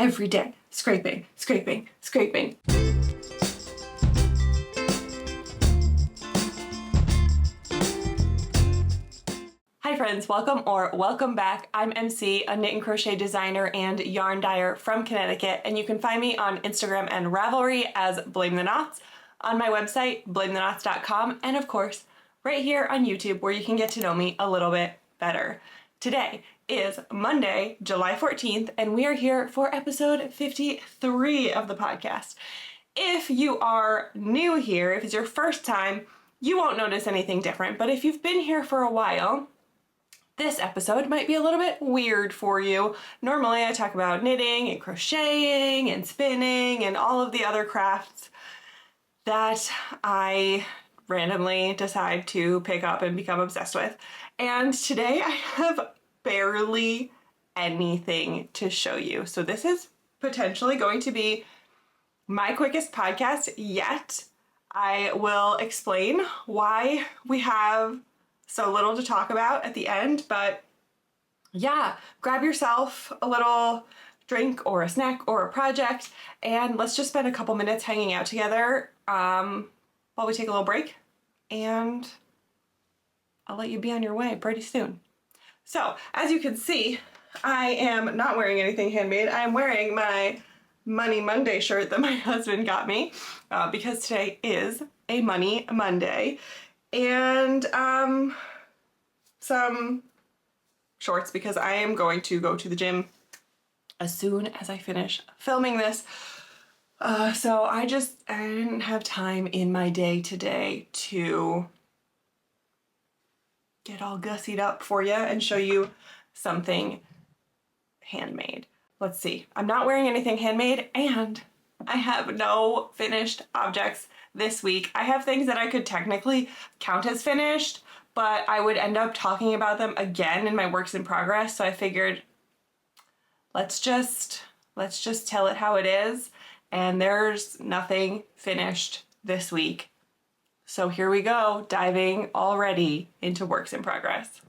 every day. Scraping, scraping, scraping. Hi friends, welcome back. I'm MC, a knit and crochet designer and yarn dyer from Connecticut, and you can find me on Instagram and Ravelry as Blame the Knots, on my website, blamethenauts.com, and of course, right here on YouTube where you can get to know me a little bit better. Today is Monday, July 14th, and we are here for episode 53 of the podcast. If you are new here, if it's your first time, you won't notice anything different, but if you've been here for a while, this episode might be a little bit weird for you. Normally I talk about knitting and crocheting and spinning and all of the other crafts that I randomly decide to pick up and become obsessed with. And today I have barely anything to show you. So this is potentially going to be my quickest podcast yet. I will explain why we have so little to talk about at the end, but yeah, grab yourself a little drink or a snack or a project and let's just spend a couple minutes hanging out together while we take a little break, and I'll let you be on your way pretty soon. So as you can see, I am not wearing anything handmade. I am wearing my Money Monday shirt that my husband got me because today is a Money Monday. And some shorts because I am going to go to the gym as soon as I finish filming this. So I didn't have time in my day today to get all gussied up for you and show you something handmade. Let's see. I'm not wearing anything handmade and I have no finished objects this week. I have things that I could technically count as finished, but I would end up talking about them again in my works in progress. So I figured let's just tell it how it is. And there's nothing finished this week. So here we go, diving already into works in progress.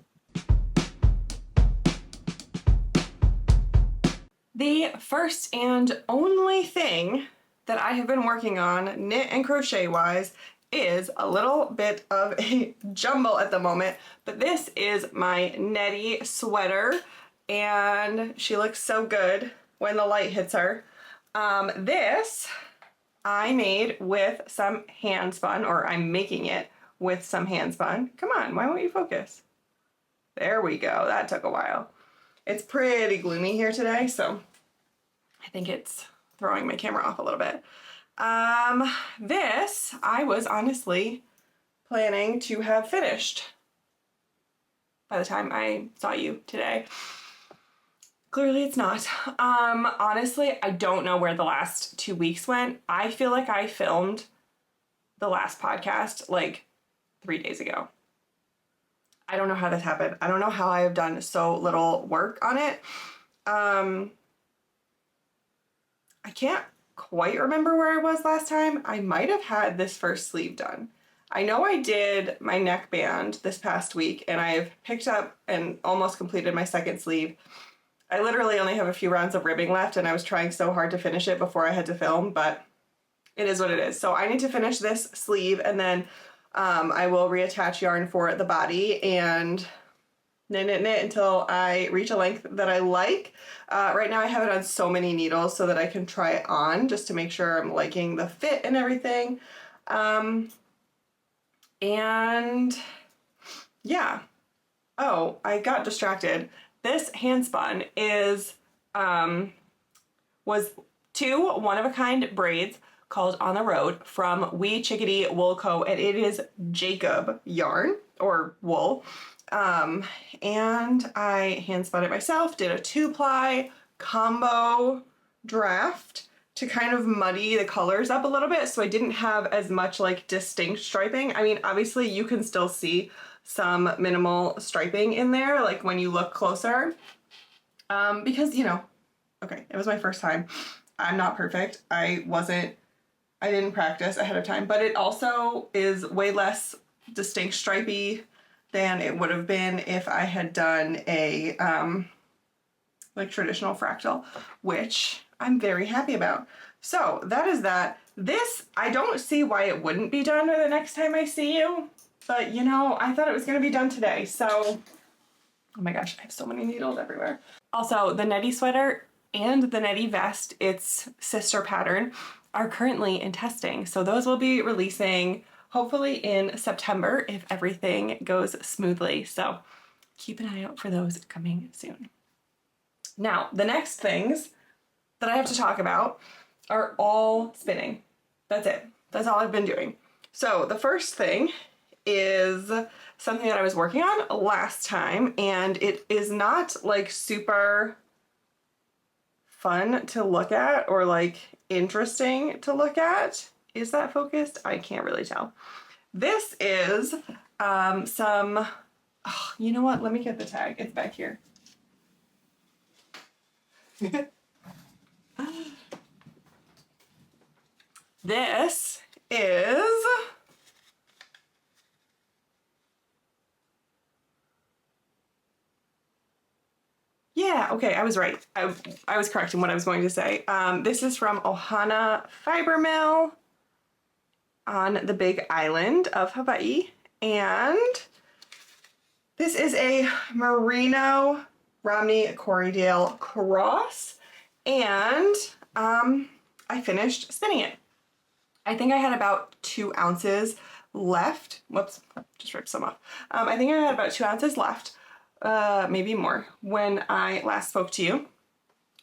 The first and only thing that I have been working on, knit and crochet wise, is a little bit of a jumble at the moment, but this is my Nettie sweater and she looks so good when the light hits her. This I made with some hand spun, or I'm making it with some hand spun. Come on, why won't you focus? There we go, that took a while. It's pretty gloomy here today, so I think it's throwing my camera off a little bit. This I was honestly planning to have finished by the time I saw you today. Clearly it's not. Honestly, I don't know where the last 2 weeks went. I feel like I filmed the last podcast like 3 days ago. I don't know how this happened. I don't know how I have done so little work on it. I can't quite remember where I was last time. I might have had this first sleeve done. I know I did my neckband this past week and I've picked up and almost completed my second sleeve. I literally only have a few rounds of ribbing left and I was trying so hard to finish it before I had to film, but it is what it is. So I need to finish this sleeve and then I will reattach yarn for the body and knit until I reach a length that I like. Right now I have it on so many needles so that I can try it on just to make sure I'm liking the fit and everything. And yeah. Oh, I got distracted. This hand spun was two one-of-a-kind braids called On the Road from Wee Chickadee Wool Co. And it is Jacob yarn or wool. And I hand spun it myself, did a 2-ply combo draft to kind of muddy the colors up a little bit so I didn't have as much like distinct striping. I mean, obviously you can still see some minimal striping in there, like when you look closer, because, you know, okay, it was my first time. I'm not perfect. I didn't practice ahead of time, but it also is way less distinct stripy than it would have been if I had done a like traditional fractal, which I'm very happy about. So that is that. This, I don't see why it wouldn't be done by the next time I see you, but you know, I thought it was gonna be done today, so, oh my gosh, I have so many needles everywhere. Also, the Netty sweater and the Netty vest, its sister pattern, are currently in testing, so those will be releasing hopefully in September if everything goes smoothly, so keep an eye out for those coming soon. Now, the next things that I have to talk about are all spinning. That's it. That's all I've been doing. So the first thing is something that I was working on last time, and it is not like super fun to look at or like interesting to look at. Is that focused? I can't really tell. This is some, oh, you know what? Let me get the tag. It's back here. This is yeah, okay, I was right. I was correct in what I was going to say. This is from Ohana Fiber Mill on the Big Island of Hawaii, and this is a Merino Romney Corriedale cross, and I finished spinning it. I think I had about 2 ounces left. Whoops, just ripped some off. I think I had about 2 ounces left, maybe more, when I last spoke to you.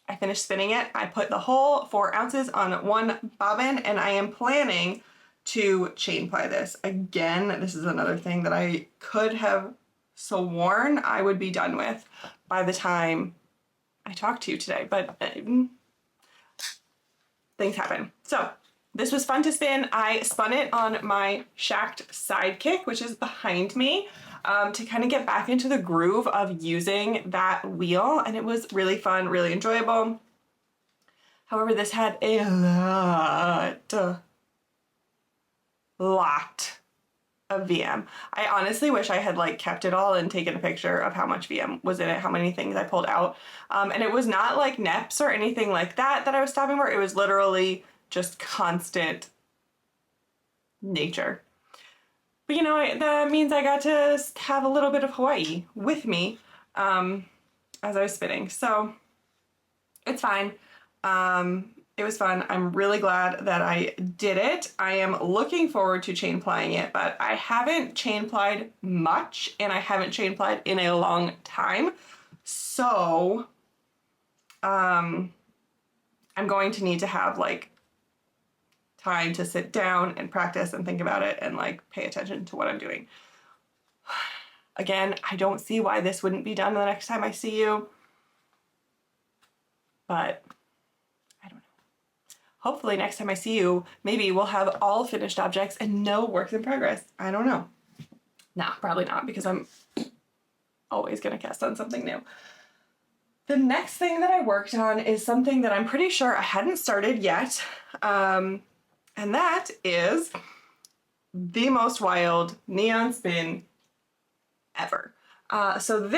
I finished spinning it. I put the whole 4 ounces on one bobbin, and I am planning to chain ply this. Again, this is another thing that I could have sworn I would be done with by the time I talked to you today, but things happen. So this was fun to spin. I spun it on my shacked sidekick, which is behind me, to kind of get back into the groove of using that wheel, and it was really fun, really enjoyable. However, this had a lot of VM. I honestly wish I had like kept it all and taken a picture of how much VM was in it, how many things I pulled out. And it was not like neps or anything like that I was stopping for. It was literally just constant nature. But you know, that means I got to have a little bit of Hawaii with me as I was spinning. So it's fine. It was fun. I'm really glad that I did it. I am looking forward to chain plying it, but I haven't chain plied much, and I haven't chain plied in a long time. So I'm going to need to have like time to sit down and practice and think about it and like pay attention to what I'm doing. Again, I don't see why this wouldn't be done the next time I see you, but I don't know. Hopefully next time I see you, maybe we'll have all finished objects and no works in progress. I don't know. Nah, probably not, because I'm always gonna cast on something new. The next thing that I worked on is something that I'm pretty sure I hadn't started yet. And that is the most wild neon spin ever. So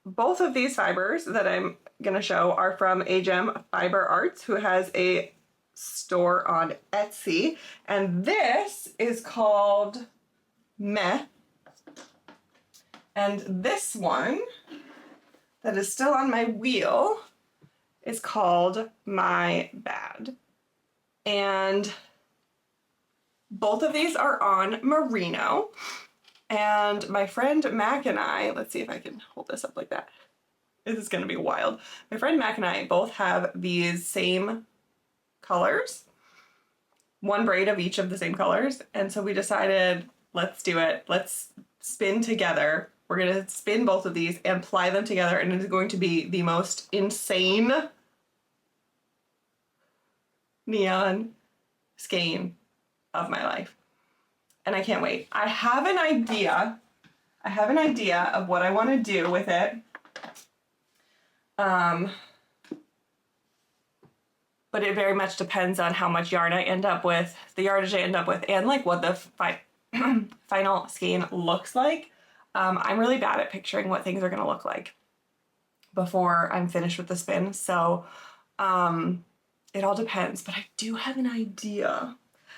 both of these fibers that I'm gonna show are from Agem Fiber Arts, who has a store on Etsy. And this is called Meh. And this one that is still on my wheel is called My Bad. And both of these are on merino. And my friend Mac and I, let's see if I can hold this up like that. This is gonna be wild. My friend Mac and I both have these same colors, one braid of each of the same colors. And so we decided, let's do it. Let's spin together. We're gonna spin both of these and ply them together, and it is going to be the most insane neon skein of my life. And I can't wait. I have an idea of what I want to do with it. But it very much depends on how much yarn I end up with, the yardage I end up with, and like what the final skein looks like. I'm really bad at picturing what things are gonna look like before I'm finished with the spin. So It all depends, but I do have an idea.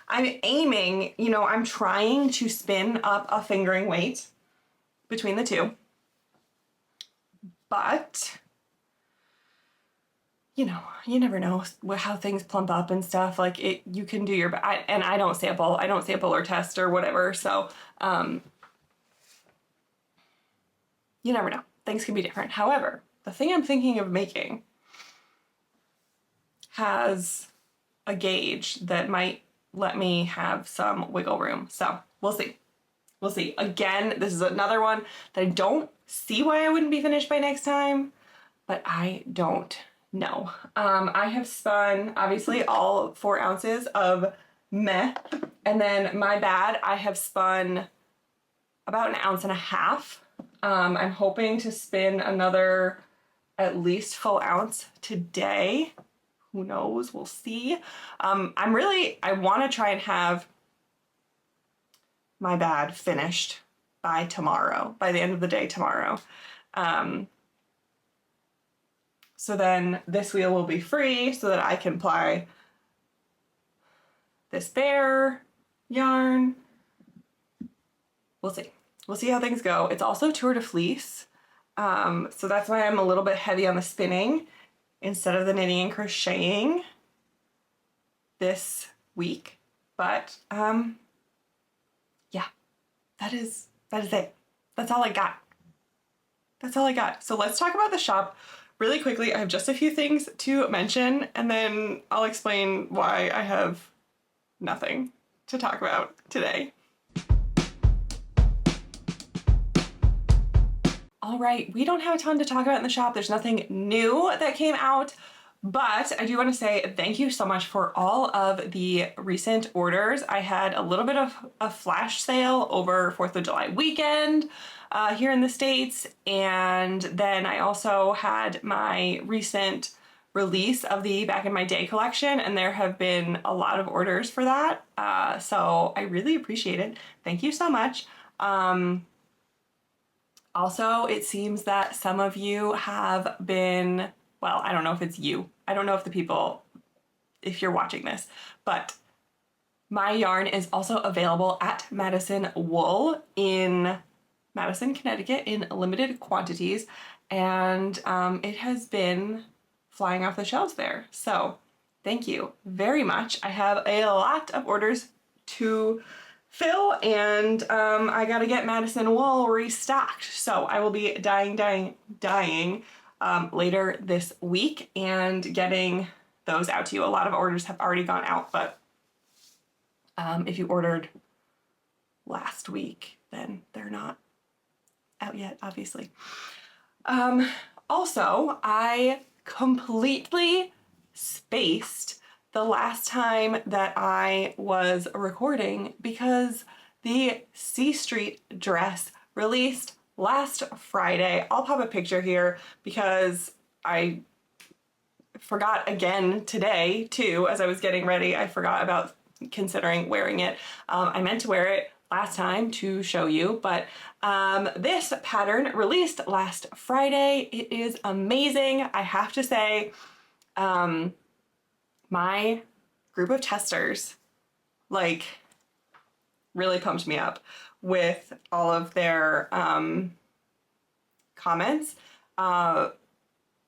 I'm aiming, you know, I'm trying to spin up a fingering weight between the two, but you know, you never know how things plump up and stuff. Like you can do your, and I don't sample or test or whatever. So, you never know. Things can be different. However, the thing I'm thinking of making has a gauge that might let me have some wiggle room. So we'll see. We'll see. Again, this is another one that I don't see why I wouldn't be finished by next time, but I don't know. I have spun obviously all 4 ounces of meh, and then my bad, I have spun about 1.5 ounces. I'm hoping to spin another at least full ounce today. Who knows? We'll see. I want to try and have my bad finished by tomorrow, by the end of the day tomorrow. So then this wheel will be free so that I can apply this bare yarn. We'll see. We'll see how things go. It's also tour de fleece. So that's why I'm a little bit heavy on the spinning instead of the knitting and crocheting this week. But yeah, that is it. That's all I got. That's all I got. So let's talk about the shop really quickly. I have just a few things to mention, and then I'll explain why I have nothing to talk about today. All right, we don't have a ton to talk about in the shop. There's nothing new that came out, but I do want to say thank you so much for all of the recent orders. I had a little bit of a flash sale over 4th of July weekend here in the States, and then I also had my recent release of the Back in My Day collection, and there have been a lot of orders for that, so I really appreciate it. Thank you so much. Also, it seems that some of you have been, well, I don't know if it's you. I don't know if the people, if you're watching this, but my yarn is also available at Madison Wool in Madison, Connecticut in limited quantities, and it has been flying off the shelves there. So thank you very much. I have a lot of orders to fill, and I gotta get Madison Wool restocked. So I will be dying later this week and getting those out to you. A lot of orders have already gone out, but if you ordered last week, then they're not out yet, obviously. Also, I completely spaced the last time that I was recording because the C Street dress released last Friday. I'll pop a picture here because I forgot again today too. As I was getting ready, I forgot about considering wearing it. I meant to wear it last time to show you, but this pattern released last Friday. It is amazing. I have to say, my group of testers like really pumped me up with all of their comments.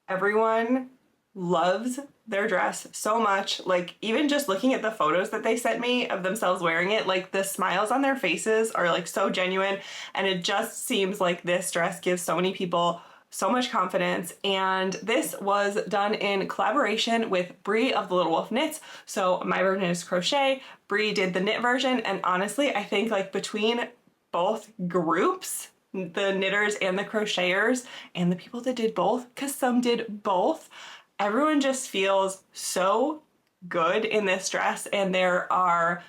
Everyone loves their dress so much. Like, even just looking at the photos that they sent me of themselves wearing it, like the smiles on their faces are like so genuine, and it just seems like this dress gives so many people so much confidence. And this was done in collaboration with Bree of the Little Wolf Knits. So my version is crochet, Bree did the knit version, and honestly I think like between both groups, the knitters and the crocheters and the people that did both, because some did both, everyone just feels so good in this dress. And there are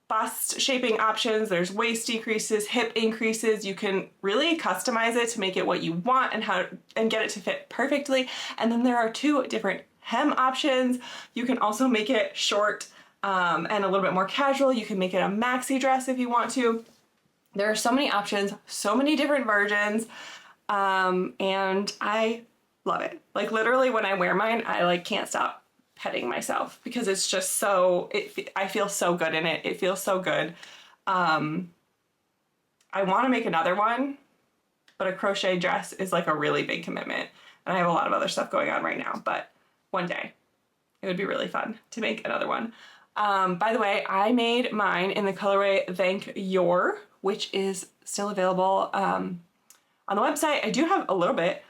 bust shaping options, there's waist decreases, hip increases. You can really customize it to make it what you want and get it to fit perfectly. And then there are 2 different hem options. You can also make it short and a little bit more casual. You can make it a maxi dress if you want to. There are so many options, so many different versions, and I love it. Like literally when I wear mine, I like can't stop petting myself because it's just so, I feel so good in it. It feels so good. I want to make another one, but a crochet dress is like a really big commitment. And I have a lot of other stuff going on right now, but one day it would be really fun to make another one. By the way, I made mine in the colorway Thank Your, which is still available on the website. I do have a little bit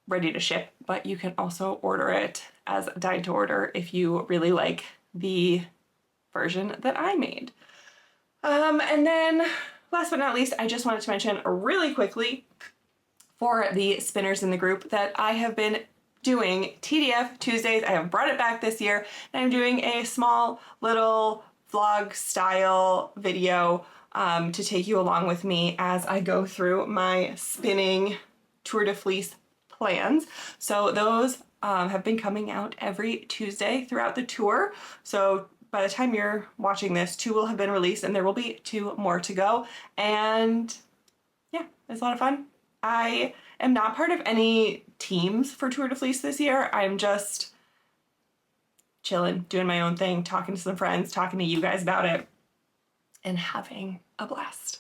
ready to ship, but you can also order it as dyed to order if you really like the version that I made. And then last but not least, I just wanted to mention really quickly for the spinners in the group that I have been doing TDF Tuesdays. I have brought it back this year, and I'm doing a small little vlog style video to take you along with me as I go through my spinning Tour de Fleece plans. So those have been coming out every Tuesday throughout the tour. So by the time you're watching this, 2 will have been released and there will be 2 more to go. And yeah, it's a lot of fun. I am not part of any teams for Tour de Fleece this year. I'm just chilling, doing my own thing, talking to some friends, talking to you guys about it, and having a blast.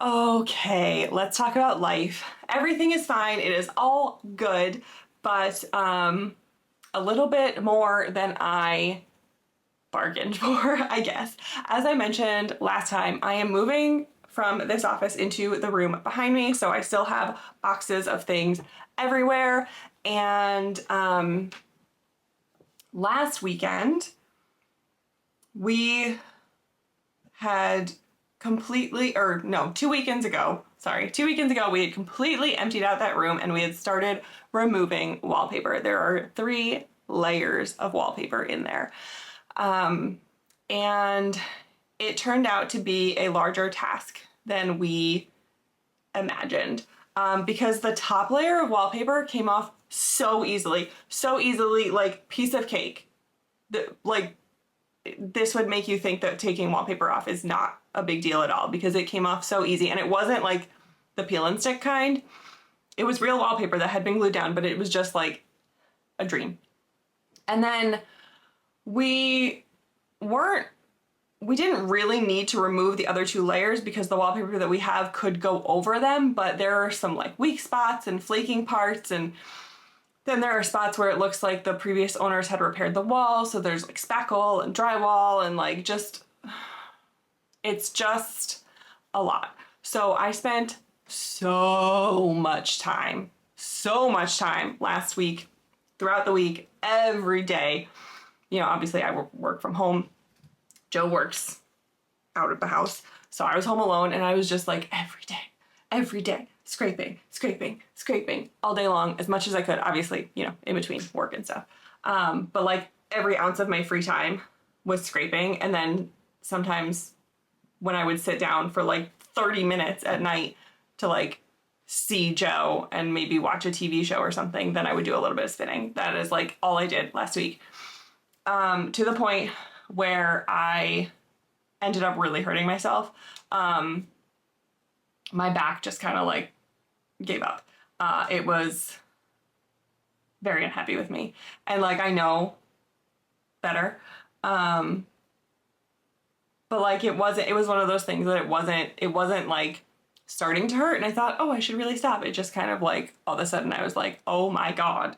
Okay, let's talk about life. Everything is fine. It is all good, but a little bit more than I bargained for, I guess. As I mentioned last time, I am moving from this office into the room behind me, so I still have boxes of things everywhere. And last weekend, we had completely, or no, 2 weekends ago, we had completely emptied out that room and we had started removing wallpaper. There are 3 layers of wallpaper in there. And it turned out to be a larger task than we imagined, because the top layer of wallpaper came off so easily, like piece of cake. This would make you think that taking wallpaper off is not a big deal at all because it came off so easy, and it wasn't like the peel and stick kind. It was real wallpaper that had been glued down, but it was just like a dream. And then we didn't really need to remove the other 2 layers because the wallpaper that we have could go over them, but there are some like weak spots and flaking parts, and then there are spots where it looks like the previous owners had repaired the wall, so there's like spackle and drywall and like it's just a lot. So I spent so much time last week, throughout the week, every day. You know, obviously I work from home. Joe works out of the house. So I was home alone and I was just like every day, scraping all day long as much as I could, obviously, you know, in between work and stuff. But like every ounce of my free time was scraping. And then sometimes when I would sit down for like 30 minutes at night to like see Joe and maybe watch a TV show or something, then I would do a little bit of spinning. That is like all I did last week. To the point where I ended up really hurting myself. My back just kind of like gave up. It was very unhappy with me. And like, I know better. But like, it was one of those things that it wasn't like starting to hurt. And I thought, oh, I should really stop. It just kind of like, all of a sudden I was like, oh my God,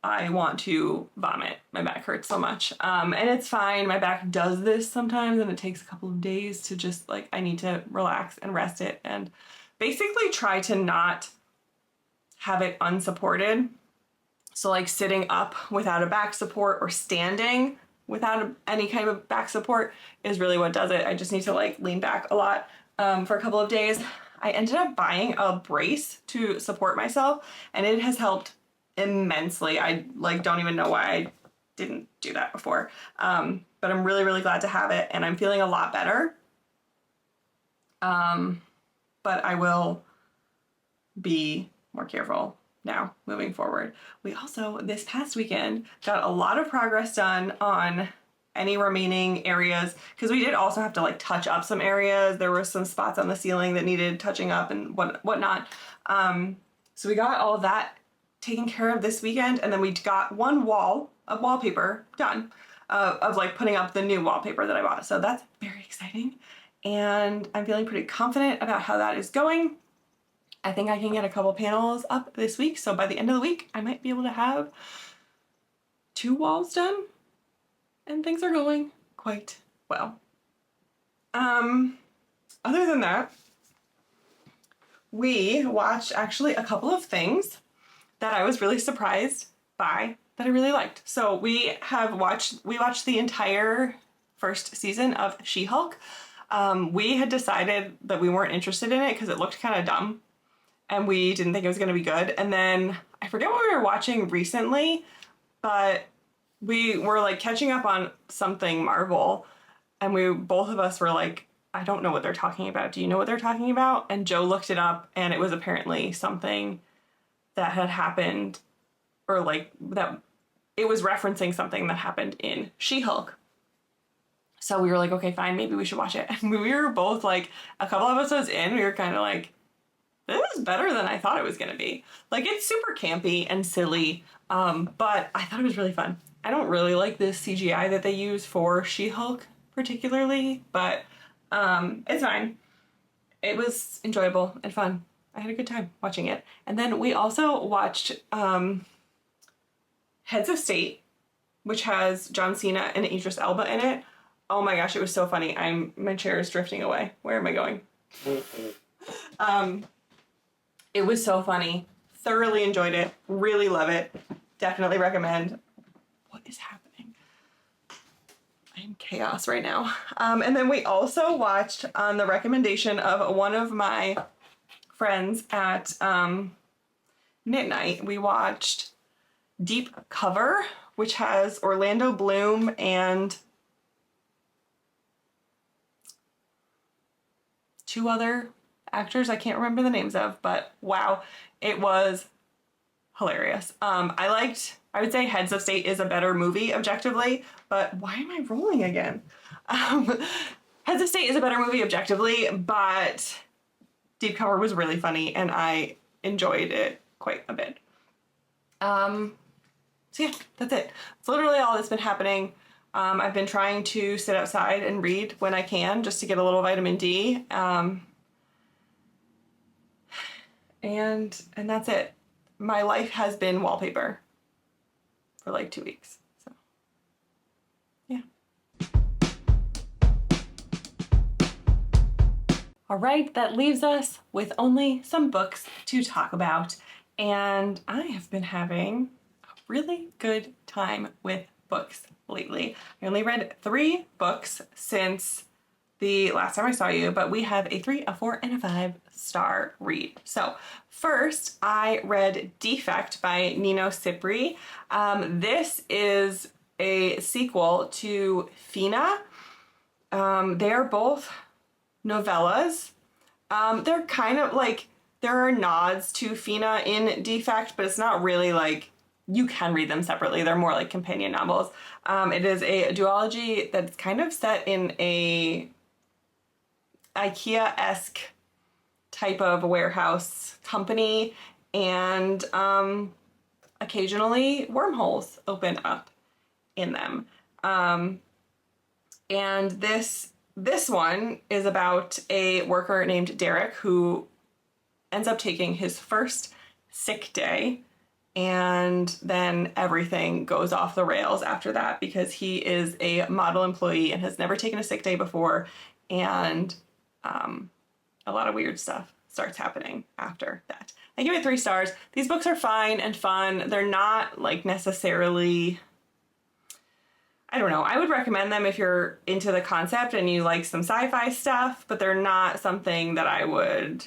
I want to vomit. My back hurts so much. And it's fine. My back does this sometimes and it takes a couple of days to just like, I need to relax and rest it and basically try to not have it unsupported. So like sitting up without a back support or standing without any kind of back support is really what does it. I just need to like lean back a lot for a couple of days. I ended up buying a brace to support myself and it has helped immensely. I like don't even know why I didn't do that before. But I'm really, really glad to have it and I'm feeling a lot better. But I will be more careful now moving forward. We also, this past weekend, got a lot of progress done on any remaining areas, because we did also have to like touch up some areas. There were some spots on the ceiling that needed touching up and whatnot. So we got all of that taken care of this weekend, and then we got one wall of wallpaper done, of like putting up the new wallpaper that I bought. So that's very exciting, and I'm feeling pretty confident about how that is going. I think I can get a couple panels up this week, so by the end of the week I might be able to have 2 walls done, and things are going quite well. Other than that, we watched actually a couple of things that I was really surprised by that I really liked. So we watched the entire first season of She-Hulk. We had decided that we weren't interested in it because it looked kind of dumb and we didn't think it was going to be good. And then I forget what we were watching recently, but we were like catching up on something Marvel, and both of us were like, I don't know what they're talking about. Do you know what they're talking about? And Joe looked it up, and it was apparently something that had happened, or like that it was referencing something that happened in She-Hulk. So we were like, okay, fine, maybe we should watch it. And we were both like, a couple episodes in, we were kind of like, this is better than I thought it was going to be. Like, it's super campy and silly, but I thought it was really fun. I don't really like the CGI that they use for She-Hulk particularly, but it's fine. It was enjoyable and fun. I had a good time watching it. And then we also watched Heads of State, which has John Cena and Idris Elba in it. Oh my gosh, it was so funny. My chair is drifting away. Where am I going? It was so funny. Thoroughly enjoyed it. Really love it. Definitely recommend. What is happening? I'm chaos right now. And then we also watched, on the recommendation of one of my friends at Knit Night, we watched Deep Cover, which has Orlando Bloom and 2 other actors I can't remember the names of, but wow, it was hilarious. I would say Heads of State is a better movie objectively, but why am I rolling again? Heads of State is a better movie objectively, but Deep Cover was really funny and I enjoyed it quite a bit. So yeah, that's it. It's literally all that's been happening. I've been trying to sit outside and read when I can, just to get a little vitamin D. And that's it. My life has been wallpaper for like 2 weeks. So yeah. All right, that leaves us with only some books to talk about. And I have been having a really good time with books lately. I only read 3 books since the last time I saw you, but we have a 3, a 4, and a 5-star read. So first, I read Defect by Nino Cipri. This is a sequel to Fina. They are both novellas. They're kind of like, there are nods to Fina in Defect, but it's not really like, you can read them separately. They're more like companion novels. It is a duology that's kind of set in a IKEA-esque type of warehouse company, and occasionally wormholes open up in them. And this one is about a worker named Derek who ends up taking his first sick day, and then everything goes off the rails after that because he is a model employee and has never taken a sick day before, and a lot of weird stuff starts happening after that. I give it 3 stars. These books are fine and fun. They're not like necessarily, I don't know, I would recommend them if you're into the concept and you like some sci-fi stuff, but they're not something that I would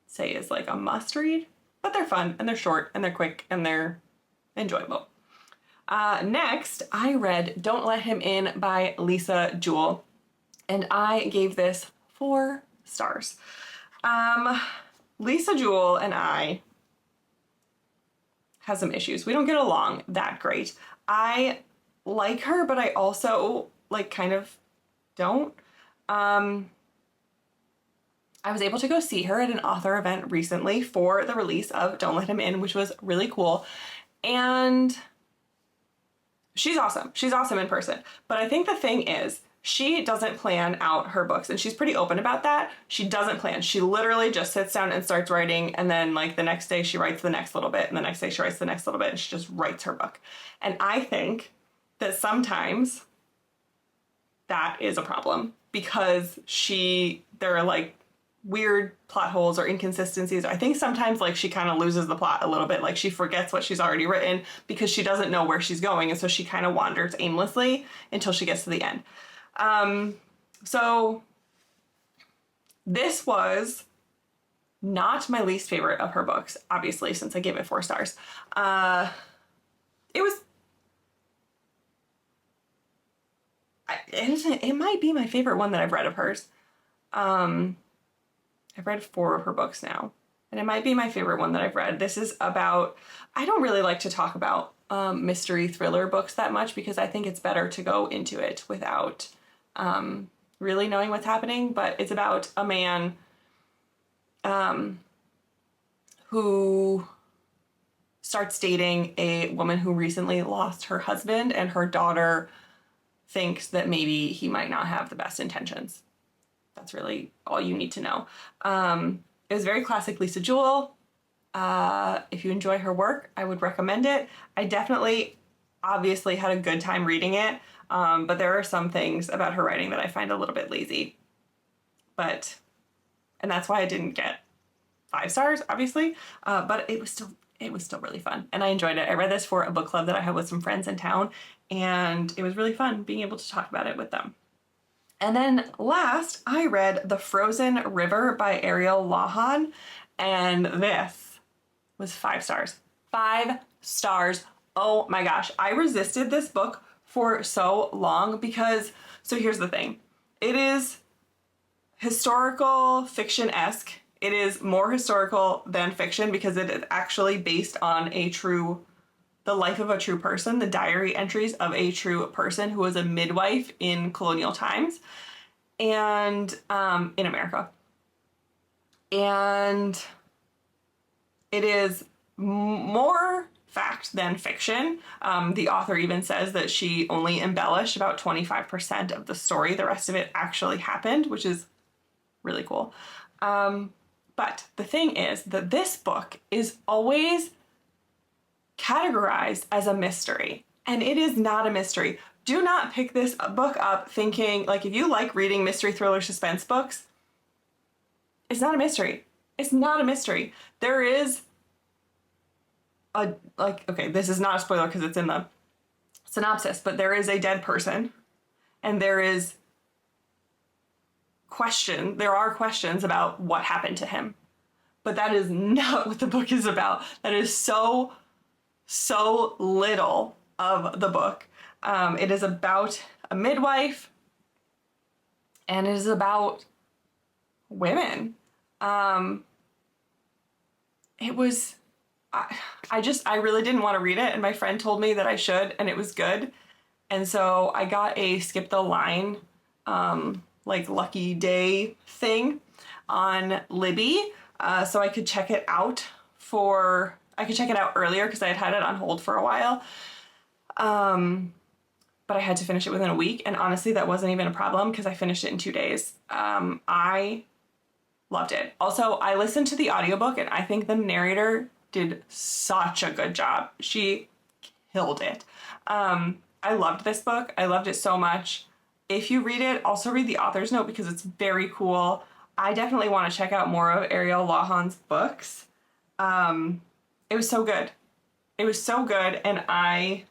say is like a must read, but they're fun and they're short and they're quick and they're enjoyable. Next, I read Don't Let Him In by Lisa Jewell, and I gave this 4 stars. Lisa Jewell and I have some issues. We don't get along that great. I like her, but I also like kind of don't. I was able to go see her at an author event recently for the release of Don't Let Him In, which was really cool. And she's awesome. She's awesome in person. But I think the thing is, she doesn't plan out her books, and she's pretty open about that. She doesn't plan. She literally just sits down and starts writing, and then like the next day she writes the next little bit, and the next day she writes the next little bit, and she just writes her book. And I think that sometimes that is a problem because there are like weird plot holes or inconsistencies. I think sometimes like she kind of loses the plot a little bit, like she forgets what she's already written because she doesn't know where she's going, and so she kind of wanders aimlessly until she gets to the end. So this was not my least favorite of her books, obviously, since I gave it 4 stars. It might be my favorite one that I've read of hers. I've read 4 of her books now, and it might be my favorite one that I've read. This is about, I don't really like to talk about mystery thriller books that much because I think it's better to go into it without really knowing what's happening, but it's about a man who starts dating a woman who recently lost her husband, and her daughter thinks that maybe he might not have the best intentions. That's really all you need to know. It was very classic Lisa Jewell. If you enjoy her work, I would recommend it. I definitely, obviously, had a good time reading it, but there are some things about her writing that I find a little bit lazy. And that's why I didn't get 5 stars, obviously, but it was still really fun, and I enjoyed it. I read this for a book club that I had with some friends in town, and it was really fun being able to talk about it with them. And then last, I read The Frozen River by Ariel Lawhon, and this was 5 stars. 5 stars. Oh my gosh. I resisted this book for so long because, so here's the thing. It is historical fiction-esque. It is more historical than fiction because it is actually based on the life of a true person, the diary entries of a true person who was a midwife in colonial times and in America. And it is more fact than fiction. The author even says that she only embellished about 25% of the story. The rest of it actually happened, which is really cool. But the thing is that this book is always categorized as a mystery, and it is not a mystery. Do not pick this book up thinking, like, if you like reading mystery, thriller, suspense books, it's not a mystery. It's not a mystery. There is okay, this is not a spoiler because it's in the synopsis, but there is a dead person, and there are questions about what happened to him. But that is not what the book is about. That is so little of the book. It is about a midwife, and it is about women. It was, I really didn't want to read it, and my friend told me that I should, and it was good. And so I got a skip the line, like lucky day thing on Libby, so I could check it out earlier because I had it on hold for a while. But I had to finish it within a week, and honestly that wasn't even a problem because I finished it in 2 days. I loved it. Also, I listened to the audiobook, and I think the narrator did such a good job. She killed it. I loved this book. I loved it so much. If you read it, also read the author's note because it's very cool. I definitely want to check out more of Ariel Lawhon's books. It was so good. It was so good, and I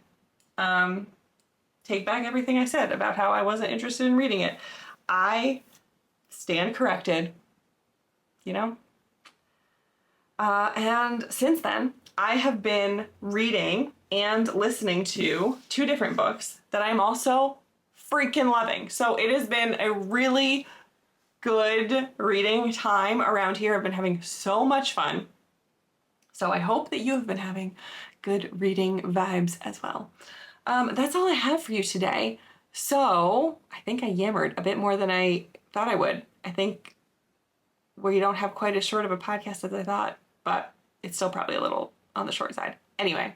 take back everything I said about how I wasn't interested in reading it. I stand corrected, you know? And since then, I have been reading and listening to 2 different books that I'm also freaking loving. So it has been a really good reading time around here. I've been having so much fun. So I hope that you have been having good reading vibes as well. That's all I have for you today. So I think I yammered a bit more than I thought I would. I think we don't have quite as short of a podcast as I thought, but it's still probably a little on the short side. Anyway,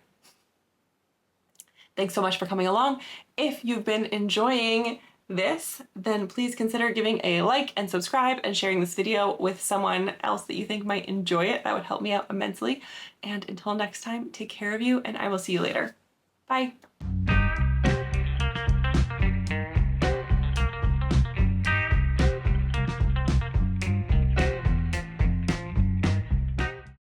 thanks so much for coming along. If you've been enjoying this, then please consider giving a like and subscribe and sharing this video with someone else that you think might enjoy it. That would help me out immensely. And until next time, take care of you, and I will see you later. Bye.